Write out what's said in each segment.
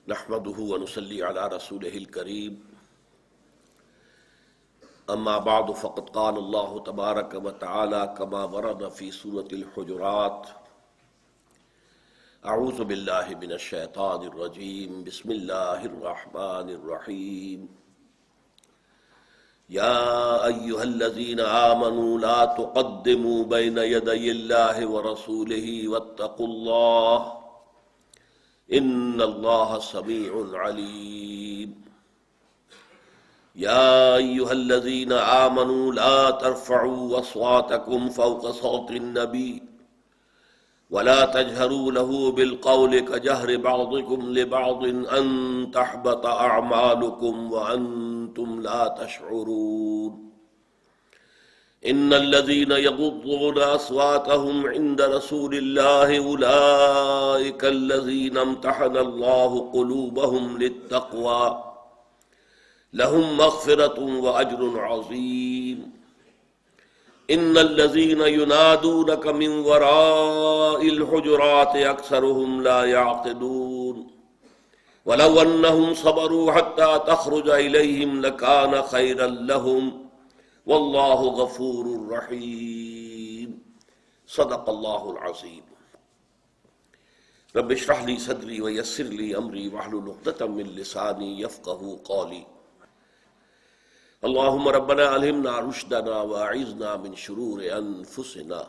نحمده ونصلي على رسوله الكريم اما بعد فقد قال الله تبارك وتعالى كما ورد في سورة الحجرات اعوذ بالله من الشيطان الرجيم بسم الله الرحمن الرحيم يا أيها الذين آمنوا لا تقدموا بين يدي الله ورسوله واتقوا الله ان اللہ سمیع علیم یا ایھا الذین آمنوا لا ترفعوا اصواتکم فوق صوت النبی ولا تجهروا له بالقول كجهر بعضكم لبعض ان تحبط اعمالكم وانتم لا تشعرون ان الذين يغضون اصواتهم عند رسول الله اولئك الذين امتحن الله قلوبهم للتقوى لهم مغفرة واجر عظيم ان الذين ينادونك من وراء الحجرات اكثرهم لا يعقلون ولو انهم صبروا حتى تخرج اليهم لكان خيرا لهم واللہ غفور رحیم صدق اللہ العظیم رب اشرح لی صدری ویسر لی امری واحلل عقدۃ من لسانی یفقہوا قولی اللہم ربنا الہمنا رشدنا واعذنا من شرور انفسنا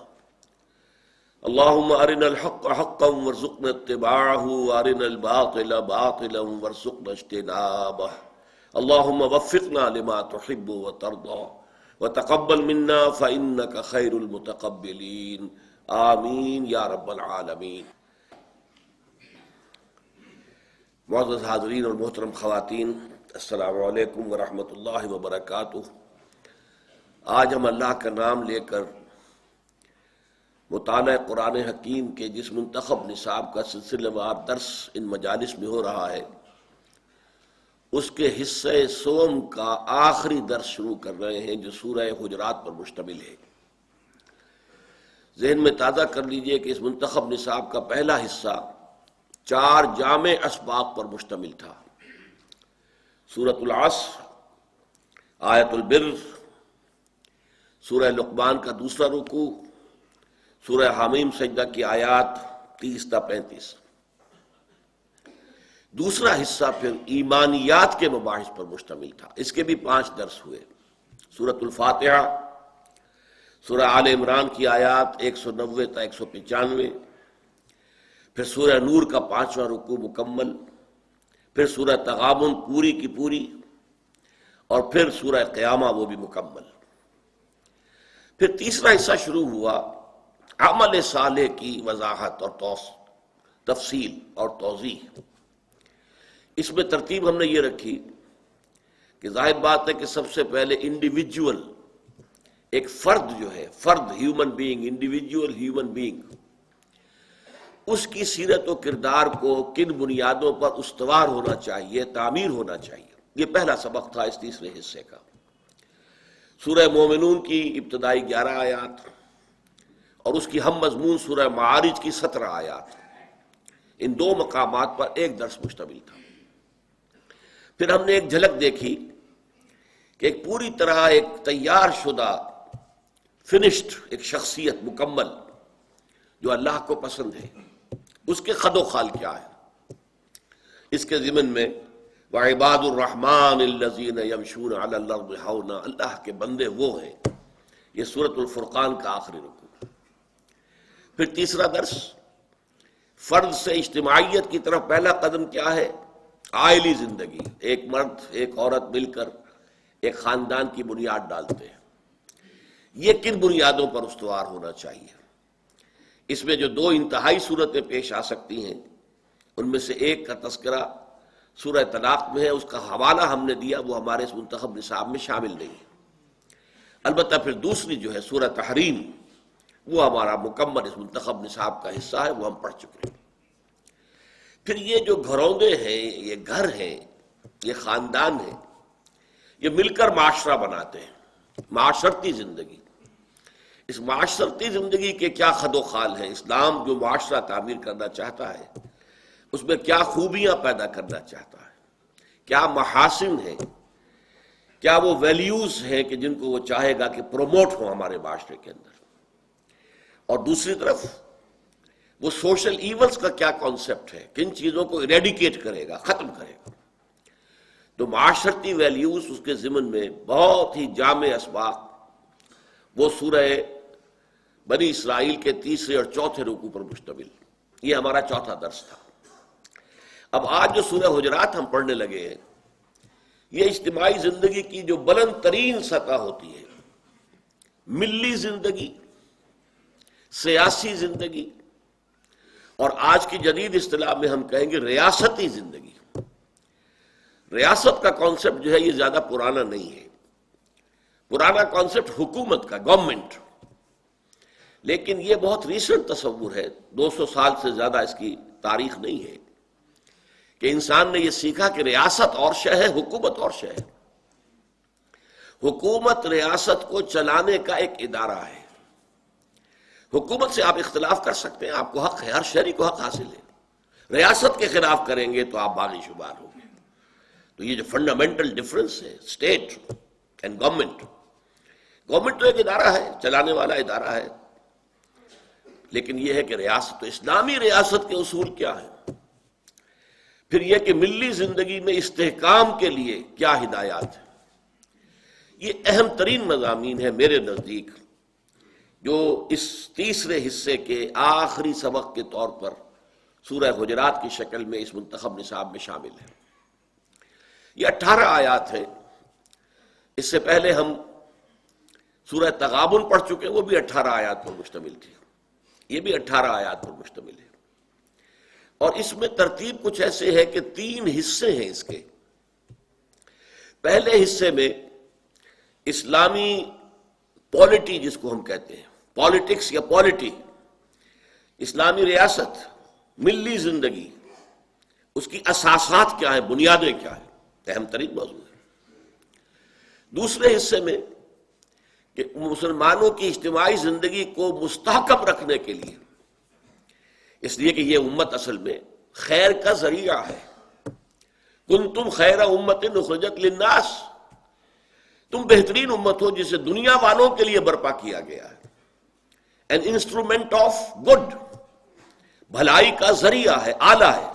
اللہم ارنا الحق حقا وارزقنا اتباعہ وارنا الباطل باطلا وارزقنا اجتنابہ اللہم وفقنا لما تحب وترضى وتقبل منا فإنك خير المتقبلين آمین یا رب العالمین۔ معزز حاضرین اور محترم خواتین، السلام علیکم ورحمۃ اللہ وبرکاتہ۔ آج ہم اللہ کا نام لے کر مطالعہ قرآن حکیم کے جس منتخب نصاب کا سلسلہ وار درس ان مجالس میں ہو رہا ہے، اس کے حصہ سوم کا آخری درس شروع کر رہے ہیں جو سورہ حجرات پر مشتمل ہے۔ ذہن میں تازہ کر لیجئے کہ اس منتخب نصاب کا پہلا حصہ 4 جامع اسباق پر مشتمل تھا: سورۃ العصر، آیت البر، سورہ لقمان کا دوسرا رکوع، سورہ حامیم سجدہ کی آیات 30 تا 35۔ دوسرا حصہ پھر ایمانیات کے مباحث پر مشتمل تھا، اس کے بھی 5 درس ہوئے: سورۃ الفاتحہ، سورہ آل عمران کی آیات 190 تا 195، پھر سورہ نور کا 5واں رکوع مکمل، پھر سورہ تغابن پوری کی پوری، اور پھر سورہ قیامہ وہ بھی مکمل۔ پھر تیسرا حصہ شروع ہوا عمل صالح کی وضاحت اور تفصیل اور توضیح۔ اس میں ترتیب ہم نے یہ رکھی کہ ظاہر بات ہے کہ سب سے پہلے انڈیویجول، ایک فرد جو ہے، فرد human being, individual human being, اس کی سیرت و کردار کو کن بنیادوں پر استوار ہونا چاہیے، تعمیر ہونا چاہیے، یہ پہلا سبق تھا اس تیسرے حصے کا۔ سورہ مومنون کی ابتدائی 11 آیات اور اس کی ہم مضمون سورہ معارج کی 17 آیات، ان 2 مقامات پر ایک درس مشتمل تھا۔ پھر ہم نے ایک جھلک دیکھی کہ ایک پوری طرح ایک تیار شدہ فنشڈ ایک شخصیت مکمل جو اللہ کو پسند ہے، اس کے خد و خال کیا ہے۔ اس کے ضمن میں وعباد الرحمن الذین یمشون علی الارض ہونا، اللہ کے بندے وہ ہیں، یہ سورۃ الفرقان کا آخری رکوع۔ پھر تیسرا درس فرد سے اجتماعیت کی طرف پہلا قدم کیا ہے؟ عائلی زندگی، ایک مرد ایک عورت مل کر ایک خاندان کی بنیاد ڈالتے ہیں، یہ کن بنیادوں پر استوار ہونا چاہیے۔ اس میں جو 2 انتہائی صورتیں پیش آ سکتی ہیں، ان میں سے ایک کا تذکرہ سورہ طلاق میں ہے، اس کا حوالہ ہم نے دیا، وہ ہمارے اس منتخب نصاب میں شامل نہیں ہے۔ البتہ پھر دوسری جو ہے سورہ تحریم، وہ ہمارا مکمل اس منتخب نصاب کا حصہ ہے، وہ ہم پڑھ چکے ہیں۔ پھر یہ جو گھروندے ہیں، یہ گھر ہیں، یہ خاندان ہیں، یہ مل کر معاشرہ بناتے ہیں، معاشرتی زندگی۔ اس معاشرتی زندگی کے کیا خد و خال ہیں؟ اسلام جو معاشرہ تعمیر کرنا چاہتا ہے، اس میں کیا خوبیاں پیدا کرنا چاہتا ہے، کیا محاسن ہیں، کیا وہ ویلیوز ہیں کہ جن کو وہ چاہے گا کہ پروموٹ ہوں ہمارے معاشرے کے اندر، اور دوسری طرف وہ سوشل ایونز کا کیا کانسیپٹ ہے، کن چیزوں کو ایریڈیکیٹ کرے گا، ختم کرے گا۔ تو معاشرتی ویلیوز اس کے ضمن میں بہت ہی جامع اسباق وہ سورہ بنی اسرائیل کے تیسرے اور چوتھے رکوع پر مشتمل۔ یہ ہمارا چوتھا درس تھا۔ اب آج جو سورہ حجرات ہم پڑھنے لگے ہیں، یہ اجتماعی زندگی کی جو بلند ترین سطح ہوتی ہے، ملی زندگی، سیاسی زندگی، اور آج کی جدید اصطلاح میں ہم کہیں گے ریاستی زندگی۔ ریاست کا کانسیپٹ جو ہے یہ زیادہ پرانا نہیں ہے، پرانا کانسیپٹ حکومت کا، گورنمنٹ، لیکن یہ بہت ریسنٹ تصور ہے، 200 سال سے زیادہ اس کی تاریخ نہیں ہے کہ انسان نے یہ سیکھا کہ ریاست اور شے ہے، حکومت اور شے ہے۔ حکومت ریاست کو چلانے کا ایک ادارہ ہے۔ حکومت سے آپ اختلاف کر سکتے ہیں، آپ کو حق ہے، ہر شہری کو حق حاصل ہے۔ ریاست کے خلاف کریں گے تو آپ باغی شمار ہوں گے۔ تو یہ جو فنڈامنٹل ڈفرنس ہے اسٹیٹ اینڈ گورنمنٹ، گورنمنٹ تو ایک ادارہ ہے، چلانے والا ادارہ ہے، لیکن یہ ہے کہ ریاست، تو اسلامی ریاست کے اصول کیا ہیں؟ پھر یہ کہ ملی زندگی میں استحکام کے لیے کیا ہدایات ہیں؟ یہ اہم ترین مضامین ہے میرے نزدیک، جو اس تیسرے حصے کے آخری سبق کے طور پر سورہ حجرات کی شکل میں اس منتخب نصاب میں شامل ہے۔ یہ 18 آیات ہیں۔ اس سے پہلے ہم سورہ تغابن پڑھ چکے، وہ بھی 18 آیات پر مشتمل تھی، یہ بھی 18 آیات پر مشتمل ہے۔ اور اس میں ترتیب کچھ ایسے ہے کہ 3 حصے ہیں اس کے۔ پہلے حصے میں اسلامی پالیٹی جس کو ہم کہتے ہیں، پالیٹکس یا پالیٹی، اسلامی ریاست، ملی زندگی، اس کی اساسات کیا ہیں، بنیادیں کیا ہیں، اہم ترین موضوع ہے۔ دوسرے حصے میں کہ مسلمانوں کی اجتماعی زندگی کو مستحکم رکھنے کے لیے، اس لیے کہ یہ امت اصل میں خیر کا ذریعہ ہے، کنتم خیر امت اخرجت للناس، تم بہترین امت ہو جسے دنیا والوں کے لیے برپا کیا گیا ہے، این انسٹرومنٹ آف گڈ، بھلائی کا ذریعہ ہے، آلہ ہے۔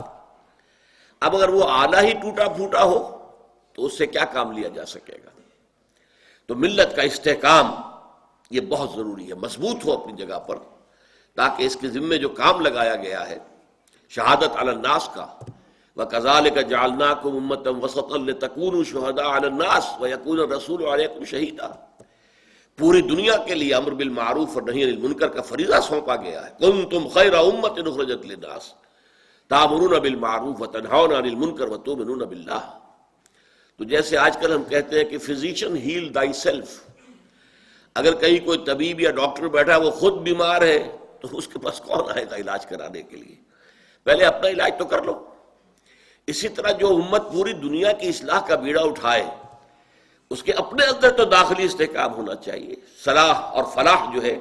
اب اگر وہ آلہ ہی ٹوٹا پھوٹا ہو تو اس سے کیا کام لیا جا سکے گا؟ تو ملت کا استحکام یہ بہت ضروری ہے، مضبوط ہو اپنی جگہ پر، تاکہ اس کے ذمے جو کام لگایا گیا ہے شہادت علی الناس کا، وَكَذَلِكَ جَعَلْنَاكُمْ أُمَّةً وَسَطًا لِتَكُونُوا شُهَدَاءَ عَلَى النَّاسِ وَيَكُونَ الرَّسُولُ عَلَيْكُمْ شَهِيدًا، پوری دنیا کے لیے امر بالمعروف اور نہی عن المنکر کا فریضہ سونپا گیا ہے۔ كُنتُمْ خَيْرَ أُمَّةٍ أُخْرِجَتْ لِلنَّاسِ تَأْمُرُونَ بِالْمَعْرُوفِ وَتَنْهَوْنَ عَنِ الْمُنكَرِ وَتُؤْمِنُونَ بِاللَّهِ۔ تو جیسے آج کل ہم کہتے ہیں کہ فزیشین ہیل دائی سیلف، اگر کہیں کوئی طبیب یا ڈاکٹر بیٹھا وہ خود بیمار ہے تو اس کے پاس کون آئے گا علاج کرانے کے لیے؟ پہلے اپنا علاج تو کر لو۔ اسی طرح جو امت پوری دنیا کی اصلاح کا بیڑا اٹھائے، اس کے اپنے اندر تو داخلی استحکام ہونا چاہیے، صلاح اور فلاح جو ہے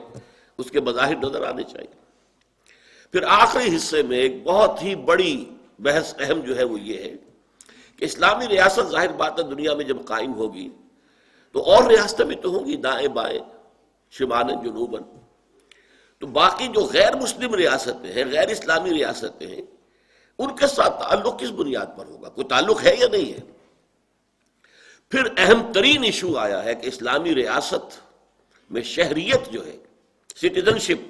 اس کے مظاہر نظر آنے چاہیے۔ پھر آخری حصے میں ایک بہت ہی بڑی بحث اہم جو ہے وہ یہ ہے کہ اسلامی ریاست ظاہر بات ہے دنیا میں جب قائم ہوگی تو اور ریاستیں بھی تو ہوں گی، دائیں بائیں، شمال جنوباً، تو باقی جو غیر مسلم ریاستیں ہیں، غیر اسلامی ریاستیں ہیں، ان کے ساتھ تعلق کس بنیاد پر ہوگا؟ کوئی تعلق ہے یا نہیں ہے؟ پھر اہم ترین ایشو آیا ہے کہ اسلامی ریاست میں شہریت جو ہے، سٹیزن شپ،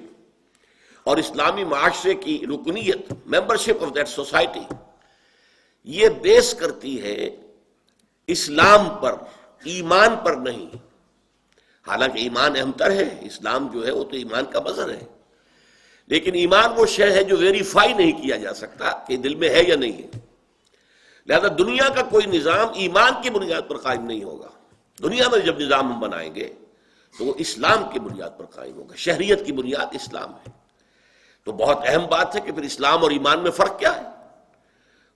اور اسلامی معاشرے کی رکنیت، ممبرشپ آف دیٹ سوسائٹی، یہ بیس کرتی ہے اسلام پر، ایمان پر نہیں۔ حالانکہ ایمان اہم تر ہے، اسلام جو ہے وہ تو ایمان کا مظہر ہے، لیکن ایمان وہ شے ہے جو ویریفائی نہیں کیا جا سکتا کہ دل میں ہے یا نہیں ہے۔ لہذا دنیا کا کوئی نظام ایمان کی بنیاد پر قائم نہیں ہوگا۔ دنیا میں جب نظام ہم بنائیں گے تو وہ اسلام کی بنیاد پر قائم ہوگا، شہریت کی بنیاد اسلام ہے۔ تو بہت اہم بات ہے کہ پھر اسلام اور ایمان میں فرق کیا ہے؟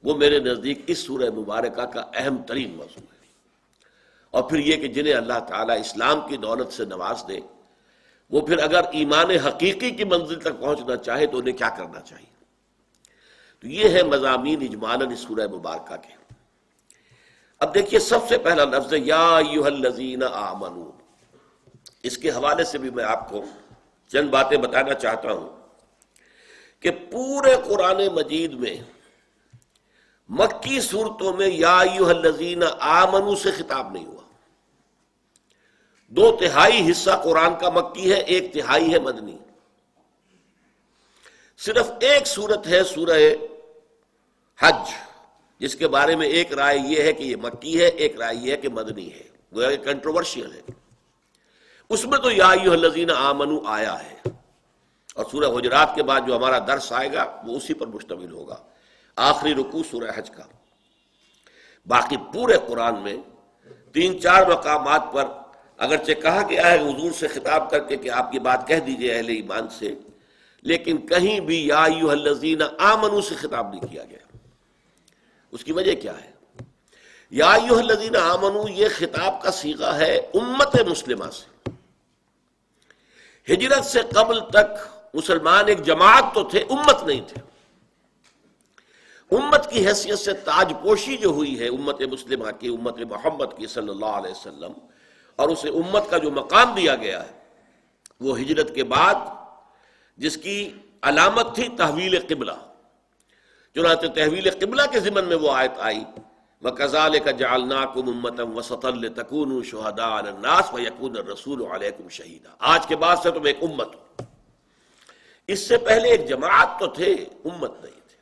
وہ میرے نزدیک اس سورہ مبارکہ کا اہم ترین موضوع ہے۔ اور پھر یہ کہ جنہیں اللہ تعالیٰ اسلام کی دولت سے نواز دے، وہ پھر اگر ایمان حقیقی کی منزل تک پہنچنا چاہے تو انہیں کیا کرنا چاہیے؟ تو یہ ہے مضامین اجمالاً اس سورہ مبارکہ کے۔ اب دیکھیے سب سے پہلا لفظ ہے یا ایھا الذین آمنوا۔ اس کے حوالے سے بھی میں آپ کو چند باتیں بتانا چاہتا ہوں کہ پورے قرآن مجید میں مکی صورتوں میں یا ایھا الذین آمنوا سے خطاب نہیں ہوا۔ 2/3 حصہ قرآن کا مکی ہے، 1/3 ہے مدنی۔ صرف ایک صورت ہے سورہ حج، جس کے بارے میں ایک رائے یہ ہے کہ یہ مکی ہے، ایک رائے یہ ہے کہ مدنی ہے، وہ کنٹروورشیل ہے۔ اس میں تو یا ایھا الذین آمنوا آیا ہے، اور سورہ حجرات کے بعد جو ہمارا درس آئے گا وہ اسی پر مشتمل ہوگا، آخری رکوع سورہ حج کا۔ باقی پورے قرآن میں 3-4 مقامات پر اگرچہ کہا گیا ہے حضور سے خطاب کر کے کہ آپ یہ بات کہہ دیجئے اہل ایمان سے، لیکن کہیں بھی یا ایھا الذین آمنوا سے خطاب نہیں کیا گیا۔ اس کی وجہ کیا ہے؟ یا ایھا الذین آمنوا یہ خطاب کا صیغہ ہے امت مسلمہ سے۔ ہجرت سے قبل تک مسلمان ایک جماعت تو تھے، امت نہیں تھے۔ امت کی حیثیت سے تاج پوشی جو ہوئی ہے امت مسلمہ کی، امت محمد کی صلی اللہ علیہ وسلم، اور اسے امت کا جو مقام دیا گیا ہے وہ ہجرت کے بعد، جس کی علامت تھی تحویل قبلہ۔ چنانچہ تحویل قبلہ کے ضمن میں وہ آیت آئی وَكَذَلِكَ جَعَلْنَاكُمْ أُمَّةً وَسَطًا لِتَكُونُوا شُهَدَاءَ عَلَى النَّاسِ وَيَكُونَ الرَّسُولُ عَلَيْكُمْ شَهِيدًا۔ آج کے بعد سے تم ایک امت ہو۔ اس سے پہلے ایک جماعت تو تھے، امت نہیں تھے۔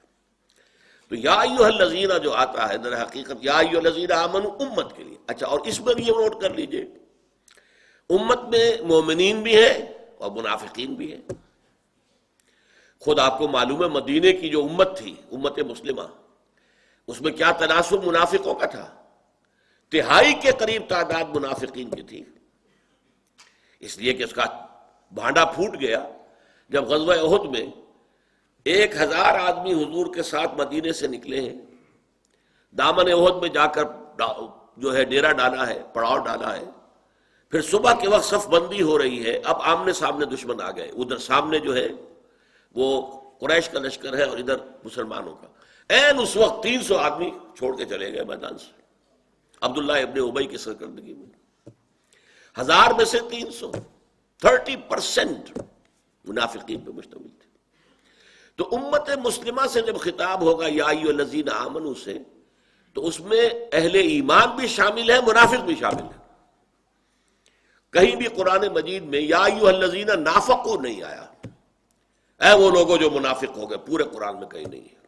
تو یا ایھا الذین جو آتا ہے در حقیقت یا ایھا الذین آمنوا امت کے لیے۔ اچھا، اور اس میں بھی یہ نوٹ کر لیجئے، امت میں مومنین بھی ہیں اور منافقین بھی ہیں۔ خود آپ کو معلوم ہے مدینے کی جو امت تھی، امت مسلمہ، اس میں کیا تناسب منافقوں کا تھا؟ 1/3 کے قریب تعداد منافقین کی تھی، اس لیے کہ اس کا بھانڈا پھوٹ گیا جب غزوہ احد میں 1000 آدمی حضور کے ساتھ مدینے سے نکلے ہیں، دامن احد میں جا کر جو ہے ڈیرا ڈالا ہے، پڑاؤ ڈالا ہے، پھر صبح کے وقت صف بندی ہو رہی ہے، اب آمنے سامنے دشمن آ گئے، ادھر سامنے جو ہے وہ قریش کا لشکر ہے اور ادھر مسلمانوں کا۔ این اس وقت 300 آدمی چھوڑ کے چلے گئے میدان سے، عبداللہ ابن ابی کی سرکردگی میں 1000 میں سے 300، 30% منافقین پہ مشتمل تھے۔ تو امت مسلمہ سے جب خطاب ہوگا یا ایھا الذین آمنوا سے، تو اس میں اہل ایمان بھی شامل ہے، منافق بھی شامل ہے۔ کہیں بھی قرآن مجید میں یا ایھا الذین نافقوا نہیں آیا، اے وہ لوگوں جو منافق ہو گئے، پورے قرآن میں کہیں نہیں ہے۔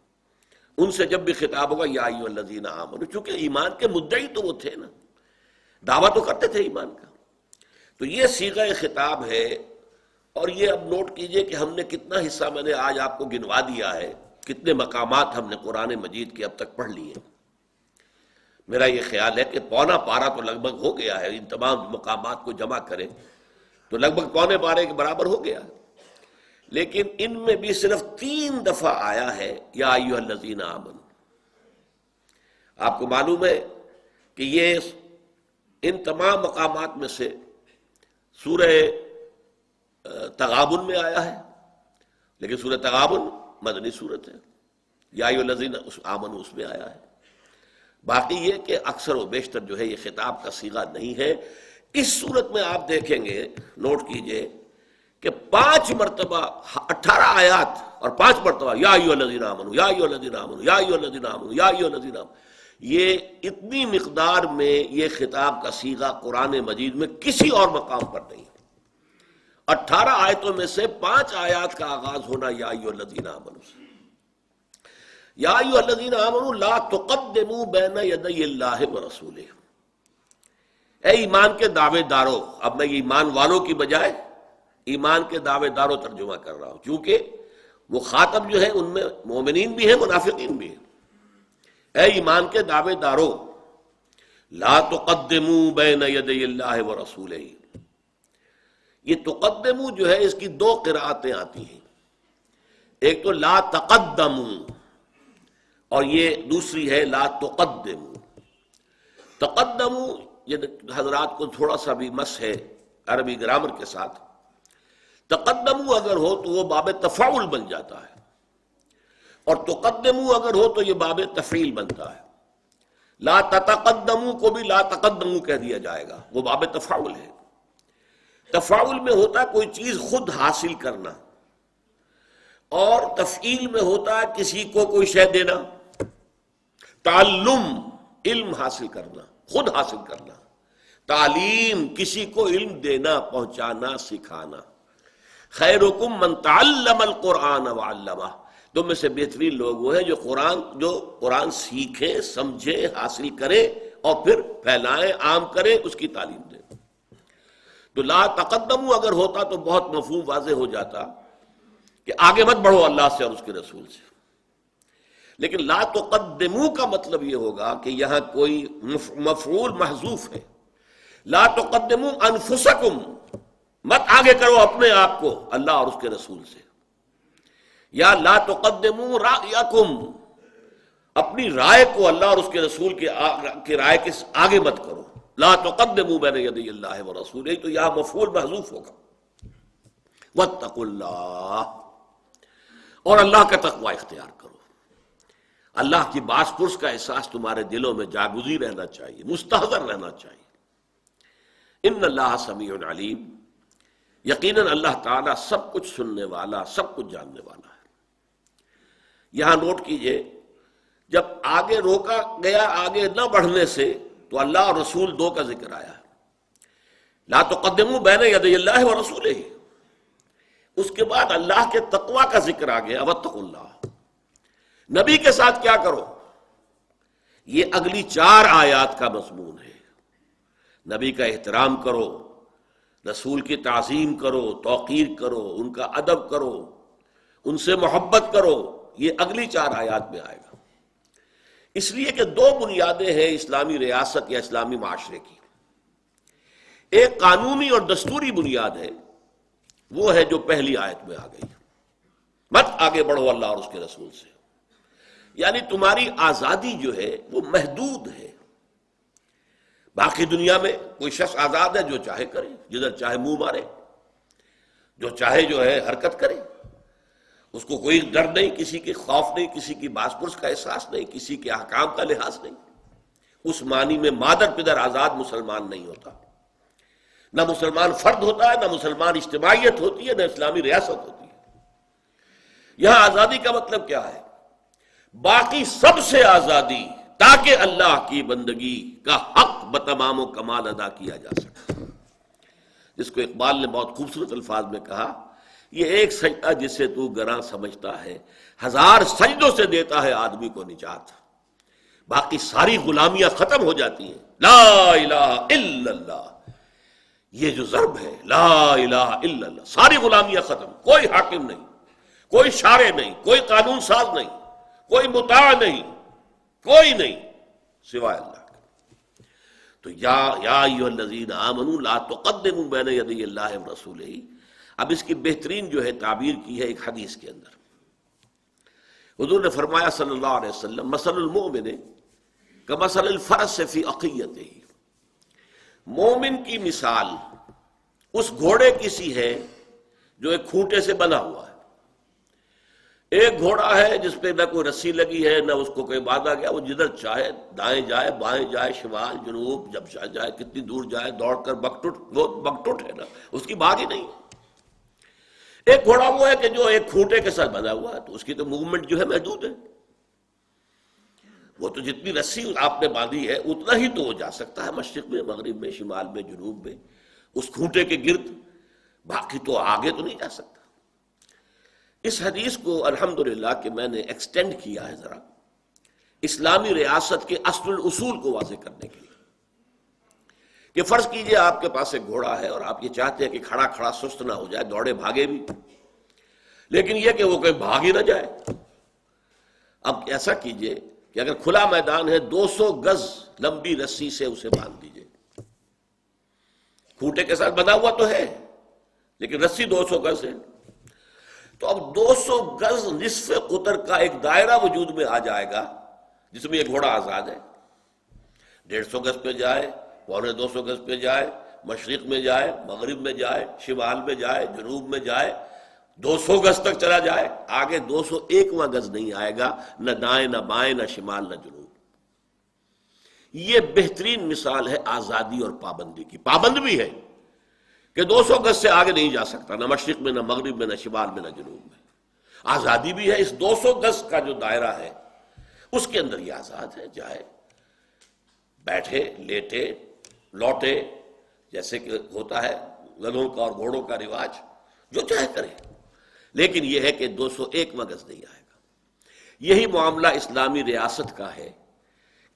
ان سے جب بھی خطاب ہوگا یا ایھا الذین آمنوا، چونکہ ایمان کے مدعی تو وہ تھے نا، دعویٰ تو کرتے تھے ایمان کا۔ تو یہ صیغہ خطاب ہے، اور یہ اب نوٹ کیجئے کہ ہم نے کتنا حصہ میں نے آج آپ کو گنوا دیا ہے، کتنے مقامات ہم نے قرآن مجید کے اب تک پڑھ لیے۔ میرا یہ خیال ہے کہ پونا پارہ تو لگ بھگ ہو گیا ہے، ان تمام مقامات کو جمع کریں تو لگ بھگ پونے پارے کے برابر ہو گیا، لیکن ان میں بھی صرف 3 دفعہ آیا ہے یا ایھا الذین آمنوا۔ آپ کو معلوم ہے کہ یہ ان تمام مقامات میں سے سورہ تغابن میں آیا ہے، لیکن سورہ تغابن مدنی صورت ہے، یا ایھا الذین آمنوا اس میں آیا ہے۔ باقی یہ کہ اکثر و بیشتر جو ہے یہ خطاب کا صیغہ نہیں ہے۔ اس صورت میں آپ دیکھیں گے، نوٹ کیجئے کہ 5 مرتبہ 18 آیات اور 5 مرتبہ یا ایھا الذین آمنوا، یا ایھا الذین آمنوا، یا ایھا الذین آمنوا، یا ایھا الذین آمنوا۔ یہ اتنی مقدار میں یہ خطاب کا صیغہ قرآن مجید میں کسی اور مقام پر نہیں ہے۔ 18 آیتوں میں سے 5 آیات کا آغاز ہونا یا ایھا الذین آمنوا سے۔ یا ایھا الذین آمنوا لا تقدموا بین یدی اللہ ورسولہ۔ اے ایمان کے دعوے دارو، اب میں ایمان والوں کی بجائے ایمان کے دعوے داروں ترجمہ کر رہا ہوں، کیونکہ وہ خاطب جو ہے ان میں مومنین بھی ہیں، منافقین بھی ہیں۔ اے ایمان کے دعوے دارو لا تقدموا بین یدی اللہ ورسولہ۔ یہ تقدموا جو ہے اس کی 2 قراءتیں آتی ہیں، ایک تو لا تقدموا اور یہ دوسری ہے لا تقدموا۔ تقدموا یہ حضرات کو تھوڑا سا بھی مس ہے عربی گرامر کے ساتھ، تقدموا اگر ہو تو وہ باب تفاعل بن جاتا ہے، اور تقدمو اگر ہو تو یہ باب تفعیل بنتا ہے. لا تتقدمو کو بھی لا تقدمو کہہ دیا جائے گا، وہ باب تفاعل ہے. تفاعل میں ہوتا ہے کوئی چیز خود حاصل کرنا، اور تفعیل میں ہوتا ہے کسی کو کوئی شے دینا. تعلم علم حاصل کرنا، خود حاصل کرنا. تعلیم کسی کو علم دینا، پہنچانا، سکھانا. خیرکم من تعلم القرآن وعلمہ، تم میں سے بہترین لوگ وہ ہیں جو قرآن سیکھیں، سمجھیں، حاصل کریں اور پھر پھیلائیں، عام کریں، اس کی تعلیم دیں. تو لا تقدمو اگر ہوتا تو بہت مفہوم واضح ہو جاتا کہ آگے مت بڑھو اللہ سے اور اس کے رسول سے. لیکن لا تقدمو کا مطلب یہ ہوگا کہ یہاں کوئی مفعول محذوف ہے. لا تقدمو انفسکم، مت آگے کرو اپنے آپ کو اللہ اور اس کے رسول سے. یا لا تقدمو رأیکم، اپنی رائے کو اللہ اور اس کے رسول کی رائے کے آگے مت کرو. لا تقدمو بین یدی اللہ ورسولہ، تو یہاں مفعول محذوف ہوگا. واتقوا اللہ، اور اللہ کا تقوی اختیار کرو. اللہ کی باس پرس کا احساس تمہارے دلوں میں جاگزی رہنا چاہیے، مستحضر رہنا چاہیے. ان اللہ سمیع علیم، یقیناً اللہ تعالیٰ سب کچھ سننے والا، سب کچھ جاننے والا ہے. یہاں نوٹ کیجئے، جب آگے روکا گیا آگے نہ بڑھنے سے تو اللہ اور رسول دو کا ذکر آیا. لا تقدموا بین یدی اللہ ورسولہ، اس کے بعد اللہ کے تقوی کا ذکر آ گیا. واتقوا اللہ، نبی کے ساتھ کیا کرو، یہ اگلی 4 آیات کا مضمون ہے. نبی کا احترام کرو، رسول کی تعظیم کرو، توقیر کرو، ان کا ادب کرو، ان سے محبت کرو. یہ اگلی 4 آیات میں آئے گا. اس لیے کہ 2 بنیادیں ہیں اسلامی ریاست یا اسلامی معاشرے کی. ایک قانونی اور دستوری بنیاد ہے، وہ ہے جو پہلی آیت میں آ گئی، مت آگے بڑھو اللہ اور اس کے رسول سے. یعنی تمہاری آزادی جو ہے وہ محدود ہے. باقی دنیا میں کوئی شخص آزاد ہے، جو چاہے کرے، جدھر چاہے منہ مارے، جو چاہے جو ہے حرکت کرے. اس کو کوئی ڈر نہیں، کسی کے خوف نہیں، کسی کی باس پرس کا احساس نہیں، کسی کے احکام کا لحاظ نہیں. اس معنی میں مادر پدر آزاد مسلمان نہیں ہوتا. نہ مسلمان فرد ہوتا ہے، نہ مسلمان اجتماعیت ہوتی ہے، نہ اسلامی ریاست ہوتی ہے. یہاں آزادی کا مطلب کیا ہے؟ باقی سب سے آزادی، تاکہ اللہ کی بندگی کا حق بتمام و کمال ادا کیا جا سکے. جس کو اقبال نے بہت خوبصورت الفاظ میں کہا، یہ ایک سجدہ جسے تو گراں سمجھتا ہے، 1000 سجدوں سے دیتا ہے آدمی کو نجات. باقی ساری غلامیاں ختم ہو جاتی ہیں. لا الہ الا اللہ، یہ جو ضرب ہے، لا الہ الا اللہ، ساری غلامیاں ختم. کوئی حاکم نہیں، کوئی شارع نہیں، کوئی قانون ساز نہیں، کوئی مطاع نہیں، کوئی نہیں سوائے اللہ کے. تو یا ایھا الذین آمنوا لا تقدموا بین یدی اللہ ورسولہ. اب اس کی بہترین جو ہے تعبیر کی ہے ایک حدیث کے اندر. حضور نے فرمایا صلی اللہ علیہ وسلم، مثل المؤمن کمثل الفرس فی عقیتہ، مومن کی مثال اس گھوڑے کی سی ہے جو ایک کھوٹے سے بنا ہوا ہے. ایک گھوڑا ہے جس پہ نہ کوئی رسی لگی ہے، نہ اس کو کوئی باندھا گیا، وہ جدھر چاہے دائیں جائے، بائیں جائے، شمال جنوب، جب چاہے جائے، کتنی دور جائے، دوڑ کر بکٹوٹ، وہ بکٹوٹ ہے نا، اس کی بھاگ ہی نہیں. ایک گھوڑا وہ ہے کہ جو ایک کھوٹے کے ساتھ بنا ہوا ہے، تو اس کی تو موومنٹ جو ہے محدود ہے. وہ تو جتنی رسی آپ نے باندھی ہے اتنا ہی تو وہ جا سکتا ہے، مشرق میں، مغرب میں، شمال میں، جنوب میں، اس کھوٹے کے گرد. باقی تو آگے تو نہیں جا سکتا. اس حدیث کو الحمدللہ کہ میں نے ایکسٹینڈ کیا ہے ذرا اسلامی ریاست کے اصل الاصول کو واضح کرنے کے لیے. کہ فرض کیجئے آپ کے پاس ایک گھوڑا ہے اور آپ یہ چاہتے ہیں کہ کھڑا کھڑا سست نہ ہو جائے، دوڑے بھاگے بھی، لیکن یہ کہ وہ کہیں بھاگ ہی نہ جائے. اب ایسا کیجئے کہ اگر کھلا میدان ہے، 200 گز لمبی رسی سے اسے باندھ دیجئے. کھوٹے کے ساتھ بنا ہوا تو ہے لیکن رسی 200 گز ہے. تو اب 200 گز نصف قطر کا ایک دائرہ وجود میں آ جائے گا جس میں یہ گھوڑا آزاد ہے. 150 گز پہ جائے، 250 گز پہ جائے، مشرق میں جائے، مغرب میں جائے، شمال میں جائے، جنوب میں جائے، 200 گز تک چلا جائے، آگے 201واں گز نہیں آئے گا، نہ دائیں نہ بائیں نہ شمال نہ جنوب۔ یہ بہترین مثال ہے آزادی اور پابندی کی۔ پابند بھی ہے کہ 200 گز سے آگے نہیں جا سکتا، نہ مشرق میں نہ مغرب میں نہ شمال میں نہ جنوب میں۔ آزادی بھی ہے، اس 200 گز کا جو دائرہ ہے اس کے اندر یہ آزاد ہے، جائے، بیٹھے، لیٹے، لوٹے، جیسے کہ ہوتا ہے گدھوں کا اور گھوڑوں کا رواج، جو چاہے کرے، لیکن یہ ہے کہ 201واں گز نہیں آئے گا۔ یہی معاملہ اسلامی ریاست کا ہے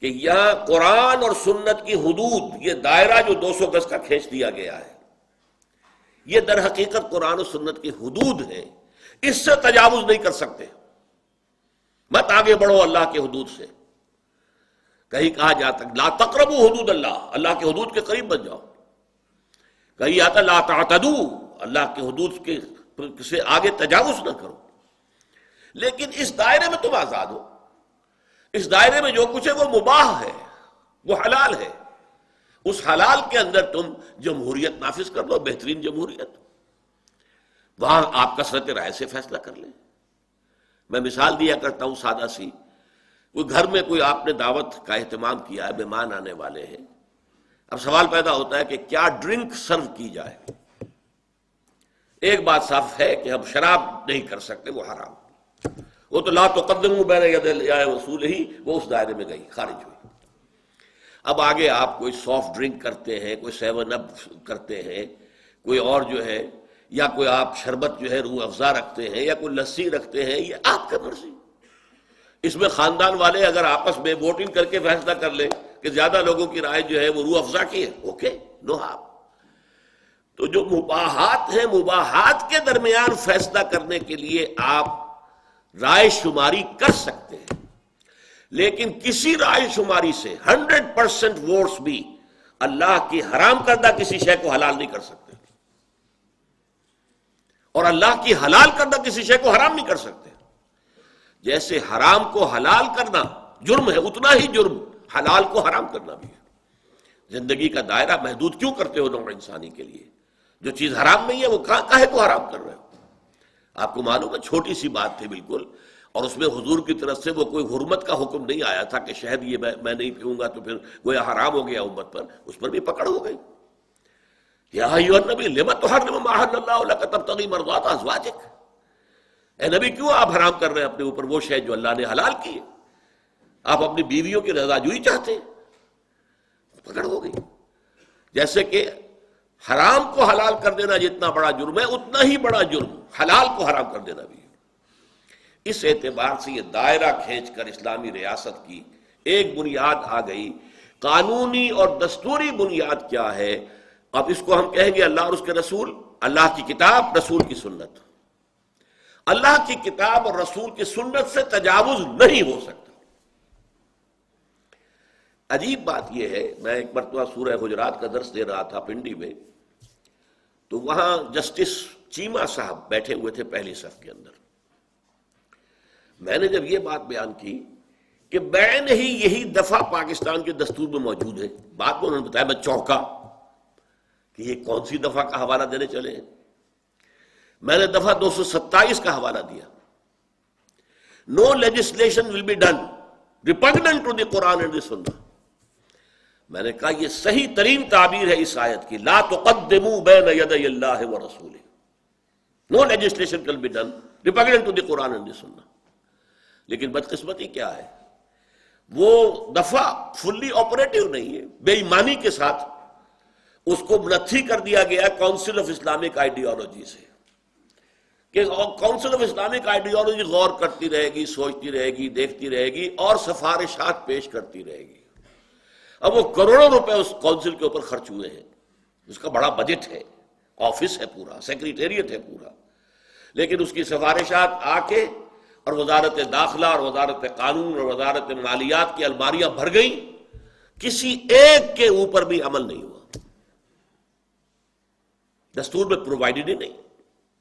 کہ یہاں قرآن اور سنت کی حدود، یہ دائرہ جو 200 گز کا کھینچ دیا گیا ہے، یہ در حقیقت قرآن و سنت کی حدود ہیں، اس سے تجاوز نہیں کر سکتے۔ مت آگے بڑھو اللہ کے حدود سے۔ کہیں کہا جاتا لا تقربوا حدود اللہ، اللہ کے حدود کے قریب بن جاؤ۔ کہیں آتا لا تعتدوا، اللہ کے حدود کے سے آگے تجاوز نہ کرو۔ لیکن اس دائرے میں تم آزاد ہو، اس دائرے میں جو کچھ ہے وہ مباح ہے، وہ حلال ہے۔ اس حلال کے اندر تم جمہوریت نافذ کر لو، بہترین جمہوریت، وہاں آپ کثرت رائے سے فیصلہ کر لیں۔ میں مثال دیا کرتا ہوں سادہ سی، کوئی گھر میں کوئی آپ نے دعوت کا اہتمام کیا ہے، مہمان آنے والے ہیں، اب سوال پیدا ہوتا ہے کہ کیا ڈرنک سرو کی جائے۔ ایک بات صاف ہے کہ ہم شراب نہیں کر سکتے، وہ حرام، وہ تو لا تقدموا بین یدی اللہ ورسولہ، وہ اس دائرے میں گئی، خارج ہوئی۔ اب آگے آپ کوئی سافٹ ڈرنک کرتے ہیں، کوئی 7 اپ کرتے ہیں، کوئی اور جو ہے، یا کوئی آپ شربت جو ہے روح افزا رکھتے ہیں، یا کوئی لسی رکھتے ہیں، یہ آپ کا مرضی۔ اس میں خاندان والے اگر آپس میں ووٹنگ کر کے فیصلہ کر لیں کہ زیادہ لوگوں کی رائے جو ہے وہ روح افزا کی ہے، اوکے، نو ہارم۔ تو جو مباحات ہیں، مباحات کے درمیان فیصلہ کرنے کے لیے آپ رائے شماری کر سکتے ہیں، لیکن کسی رائے شماری سے 100% ووٹس بھی اللہ کی حرام کردہ کسی شے کو حلال نہیں کر سکتے، اور اللہ کی حلال کردہ کسی شے کو حرام نہیں کر سکتے۔ جیسے حرام کو حلال کرنا جرم ہے، اتنا ہی جرم حلال کو حرام کرنا بھی ہے۔ زندگی کا دائرہ محدود کیوں کرتے ہو نوع انسانی کے لیے؟ جو چیز حرام نہیں ہے وہ کاہے کو حرام کر رہے ہو؟ آپ کو معلوم ہے چھوٹی سی بات تھی بالکل، اور اس میں حضور کی طرف سے وہ کوئی حرمت کا حکم نہیں آیا تھا کہ شہد یہ میں نہیں پیوں گا تو پھر گویا حرام ہو گیا امت پر، اس پر بھی پکڑ ہو گئی۔ یا ایھا النبی لم تحرم ما احل اللہ لک تبتغی مرضات ازواجک، اے نبی کیوں آپ حرام کر رہے ہیں اپنے اوپر وہ شے جو اللہ نے حلال کی ہے؟ آپ اپنی بیویوں کی رضا جوئی چاہتے ہیں، پکڑ ہو گئی۔ جیسے کہ حرام کو حلال کر دینا جتنا بڑا جرم ہے، اتنا ہی بڑا جرم حلال کو حرام کر دینا بھی ہے۔ اس اعتبار سے یہ دائرہ کھینچ کر اسلامی ریاست کی ایک بنیاد آ گئی۔ قانونی اور دستوری بنیاد کیا ہے؟ اب اس کو ہم کہیں گے اللہ اور اس کے رسول، اللہ کی کتاب، رسول کی سنت۔ اللہ کی کتاب اور رسول کی سنت سے تجاوز نہیں ہو سکتا۔ عجیب بات یہ ہے، میں ایک مرتبہ سورہ حجرات کا درس دے رہا تھا پنڈی میں، تو وہاں جسٹس چیمہ صاحب بیٹھے ہوئے تھے پہلی صف کے اندر۔ میں نے جب یہ بات بیان کی کہ بین ہی یہی دفعہ پاکستان کے دستور میں موجود ہے، بات کو انہوں نے بتایا، میں چونکا کہ یہ کون سی دفعہ کا حوالہ دینے چلے ہیں۔ میں نے دفعہ 227 کا حوالہ دیا، no legislation will be done repugnant to the Quran and the Sunnah. میں نے کہا یہ صحیح ترین تعبیر ہے اس آیت کی، لا تقدموا بین یدی اللہ ورسولہ، no legislation will be done repugnant to the Quran and the sunnah. لیکن بدقسمتی کیا ہے، وہ دفعہ فلی آپریٹو نہیں ہے، بے ایمانی کے ساتھ اس کو منتھی کر دیا گیا کونسل آف اسلامک آئیڈیالوجی سے، کہ کونسل آف اسلامک آئیڈیالوجی غور کرتی رہے گی، سوچتی رہے گی، دیکھتی رہے گی اور سفارشات پیش کرتی رہے گی۔ اب وہ کروڑوں روپے اس کونسل کے اوپر خرچ ہوئے ہیں، اس کا بڑا بجٹ ہے، آفس ہے پورا، سیکریٹریٹ ہے پورا، لیکن اس کی سفارشات آ کے اور وزارت داخلہ اور وزارت قانون اور وزارت مالیات کی الماریاں بھر گئیں، کسی ایک کے اوپر بھی عمل نہیں ہوا، دستور میں پرووائڈڈ ہی نہیں۔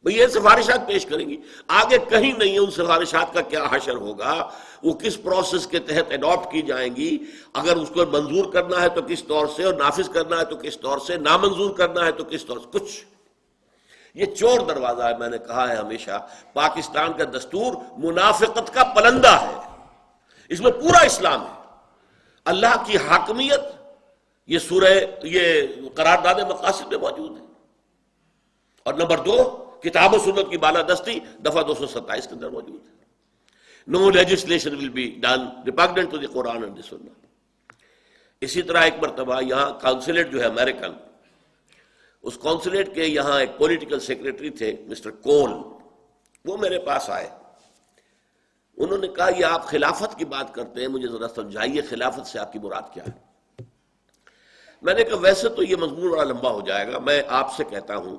بھئی یہ سفارشات پیش کریں گی، آگے کہیں نہیں ہے ان سفارشات کا کیا حشر ہوگا، وہ کس پروسیس کے تحت اڈاپٹ کی جائیں گی، اگر اس کو منظور کرنا ہے تو کس طور سے، اور نافذ کرنا ہے تو کس طور سے، نامنظور کرنا ہے تو کس طور سے، کچھ یہ چور دروازہ ہے. میں نے کہا ہے ہمیشہ پاکستان کا دستور منافقت کا پلندہ ہے، اس میں پورا اسلام ہے، اللہ کی حاکمیت یہ قرارداد مقاصد میں موجود ہے. اور نمبر 2 کتاب و سنت کی بالادستی دفعہ 227 کے اندر موجود ہے. No legislation will be done repugnant to the Quran and the Sunnah. اسی طرح ایک مرتبہ یہاں کونسلیٹ جو ہے امریکن، اس کونسلیٹ کے یہاں ایک پولیٹیکل سیکریٹری تھے مسٹر کول، وہ میرے پاس آئے. انہوں نے کہا یہ آپ خلافت کی بات کرتے ہیں، مجھے ذرا سمجھائیے خلافت سے آپ کی مراد کیا ہے. میں نے کہا ویسے تو یہ مضمون بڑا لمبا ہو جائے گا، میں آپ سے کہتا ہوں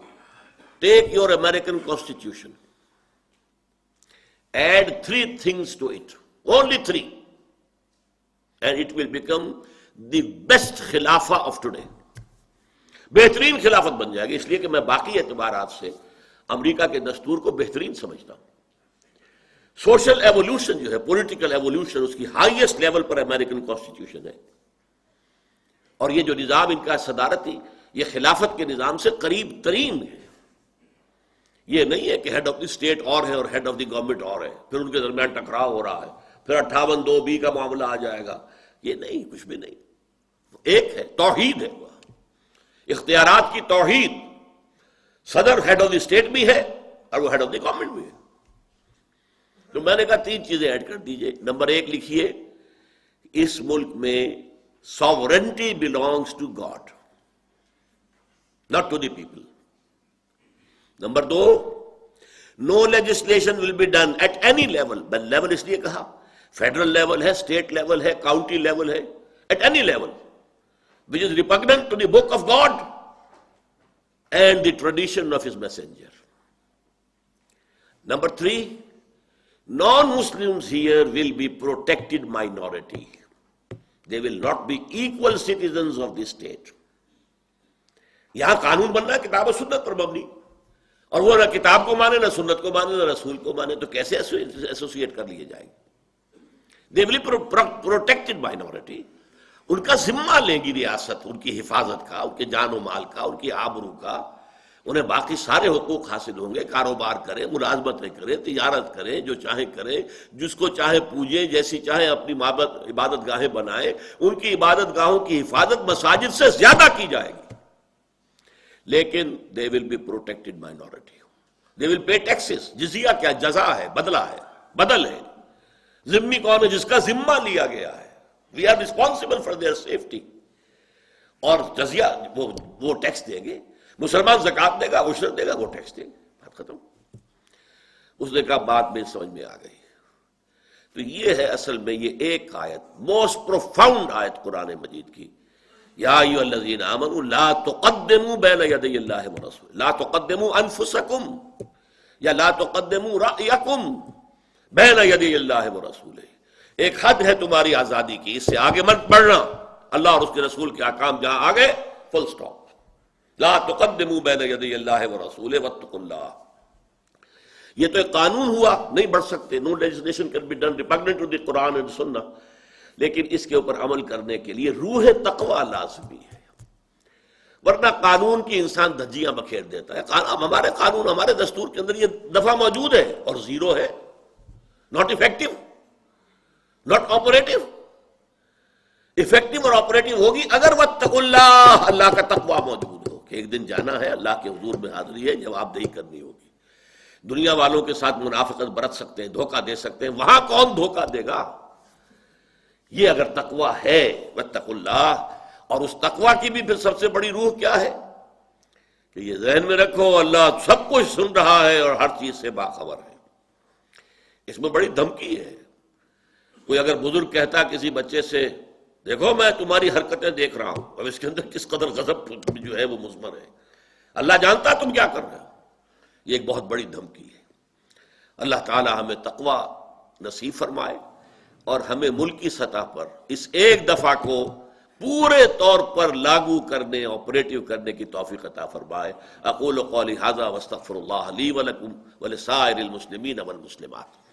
take your American constitution, add 3 things to it, only 3, and it will become the best خلافہ of today. بہترین خلافت بن جائے گی، اس لیے کہ میں باقی اعتبارات سے امریکہ کے دستور کو بہترین سمجھتا ہوں. سوشل ایوولوشن جو ہے، پولیٹیکل ایوولوشن، اس کی ہائیسٹ لیول پر امریکن کانسٹیٹیوشن ہے. اور یہ جو نظام ان کا صدارتی، یہ خلافت کے نظام سے قریب ترین ہے. یہ نہیں ہے کہ ہیڈ آف دی اسٹیٹ اور ہے اور ہیڈ آف دی گورنمنٹ اور ہے، پھر ان کے درمیان ٹکراؤ ہو رہا ہے، پھر 58(2)(b) کا معاملہ آ جائے گا. یہ نہیں، کچھ بھی نہیں. ایک ہے، توحید ہے، اختیارات کی توحید. صدر ہیڈ آف دی اسٹیٹ بھی ہے اور وہ ہیڈ آف دی گورنمنٹ بھی ہے. تو میں نے کہا 3 چیزیں ایڈ کر دیجئے. نمبر 1 لکھیے، اس ملک میں sovereignty belongs to God, not to the people. Number 2، no legislation will be done at any level. میں لیول اس لیے کہا، فیڈرل لیول ہے، اسٹیٹ لیول ہے، کاؤنٹی لیول ہے، at any level which is repugnant to the book of God and the tradition of his messenger. Number 3, non-Muslims here will be protected minority. They will not be equal citizens of the state. یہاں قانون بننا ہے کتاب و سنت پر مبنی، اور وہ نہ کتاب کو مانے، نہ سنت کو مانے، نہ رسول کو مانے، تو کیسے ایسوسیٹ کر لیے جائیں گے؟ They will be protected minority. ان کا ذمہ لیں گی ریاست، ان کی حفاظت کا، ان کے جان و مال کا، ان کی آبرو کا. انہیں باقی سارے حقوق حاصل ہوں گے. کاروبار کریں، ملازمتیں کریں، تجارت کریں، جو چاہیں کریں، جس کو چاہے پوجیں، جیسی چاہیں اپنی عبادت گاہیں بنائیں. ان کی عبادت گاہوں کی حفاظت مساجد سے زیادہ کی جائے گی. لیکن they will be protected minority. They will pay taxes. جزیہ کیا؟ جزا ہے، بدلہ ہے، بدل ہے. ذمہ کون ہے؟ جس کا ذمہ لیا گیا ہے. We are responsible for their safety. اور جزیہ وہ ٹیکس دیں گے. مسلمان زکوٰۃ دے گا، عشر دے گا، وہ ٹیکس دیں گے. بات ختم. اس نے کہا بات میں سمجھ میں آ گئی. تو یہ ہے اصل میں یہ ایک آیت، موسٹ پروفاؤنڈ آیت قرآن مجید کی. یا ایھا الذین آمنوا لا تقدموا بین یدی اللہ ورسولہ، لا تقدموا انفسکم یا لا تقدموا رأیکم بین یدی اللہ ورسولہ. ایک حد ہے تمہاری آزادی کی، اس سے آگے مت بڑھنا. اللہ اور اس کے رسول کے احکام جہاں آگے، فل سٹاپ. لا تقدموا بین یدی اللہ ورسولہ واتقوا اللہ. یہ تو ایک قانون ہوا، نہیں بڑھ سکتے. No legislation can be done repugnant to the Quran and Sunnah. لیکن اس کے اوپر عمل کرنے کے لیے روح تقوی لازمی ہے، ورنہ قانون کی انسان دھجیاں بکھیر دیتا ہے. ہمارے قانون، ہمارے دستور کے اندر یہ دفعہ موجود ہے اور 0 ہے. Not effective, not operative. Effective اور آپریٹو ہوگی اگر واتقوا اللہ، اللہ کا تقوی موجود ہو کہ ایک دن جانا ہے، اللہ کے حضور میں حاضری ہے، جواب دہی کرنی ہوگی. دنیا والوں کے ساتھ منافقت برت سکتے ہیں، دھوکہ دے سکتے ہیں، وہاں کون دھوکہ دے گا؟ یہ اگر تقوی ہے واتقوا اللہ. اور اس تقوی کی بھی پھر سب سے بڑی روح کیا ہے کہ یہ ذہن میں رکھو اللہ سب کچھ سن رہا ہے اور ہر چیز سے باخبر ہے. اس میں بڑی دھمکی ہے. کوئی اگر بزرگ کہتا کسی بچے سے دیکھو میں تمہاری حرکتیں دیکھ رہا ہوں، اب اس کے اندر کس قدر غضب جو ہے وہ مضمر ہے. اللہ جانتا تم کیا کر رہے ہو. یہ ایک بہت بڑی دھمکی ہے. اللہ تعالی ہمیں تقوی نصیب فرمائے اور ہمیں ملکی سطح پر اس ایک دفعہ کو پورے طور پر لاگو کرنے، آپریٹو کرنے کی توفیق عطا فرمائے. اقول قولی ھذا واستغفر اللہ لی ولکم ولسائر المسلمین والمسلمات.